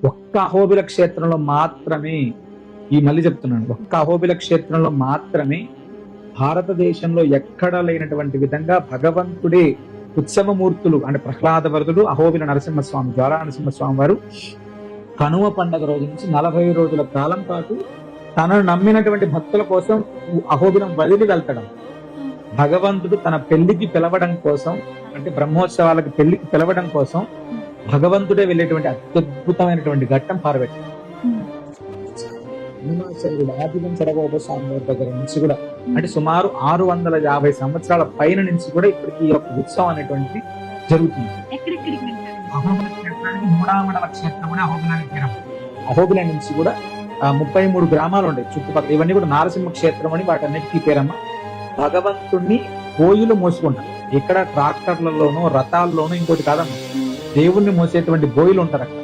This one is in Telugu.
ఒక్క అహోబిల క్షేత్రంలో మాత్రమే, మళ్ళీ చెప్తున్నాను, ఒక్క అహోబిల క్షేత్రంలో మాత్రమే భారతదేశంలో ఎక్కడా లేనటువంటి విధంగా భగవంతుడే ఉత్సవమూర్తులు అంటే ప్రహ్లాద వరదుడు, అహోబిల నరసింహస్వామి, జ్వాలా నరసింహస్వామి వారు కనుమ పండగ రోజు నుంచి 40 రోజుల కాలం పాటు తనను నమ్మినటువంటి భక్తుల కోసం అహోబిలం వదిలి వెళ్తాడు. భగవంతుడు తన పెళ్లికి పిలవడం కోసం, అంటే బ్రహ్మోత్సవాలకు పెళ్లికి పిలవడం కోసం భగవంతుడే వెళ్ళేటువంటి అత్యద్భుతమైనటువంటి ఘట్టం పార్వతి. హనుమాచార్యుడు ఆదివం చరగోప స్వామి వారి దగ్గర నుంచి కూడా అంటే సుమారు 650 సంవత్సరాల పైన నుంచి కూడా ఇప్పటికీ ఈ యొక్క ఉత్సవం అనేటువంటి జరుగుతుంది. అహోబిల క్షేత్రానికి 3వ క్షేత్రం అని అహోబిలానికి పేరు. అహోబిల నుంచి కూడా 33 గ్రామాలు ఉంటాయి చుట్టుపక్కల. ఇవన్నీ కూడా నారసింహ క్షేత్రం అని వాటన్నిటికీ పేరమ్మ. భగవంతుణ్ణి బోయిలు మోసుకుంటారు. ఇక్కడ ట్రాక్టర్లలోనూ రథాల్లోనూ ఇంకోటి కాదమ్మా, దేవుణ్ణి మోసేటువంటి బోయిలు ఉంటారు అక్కడ.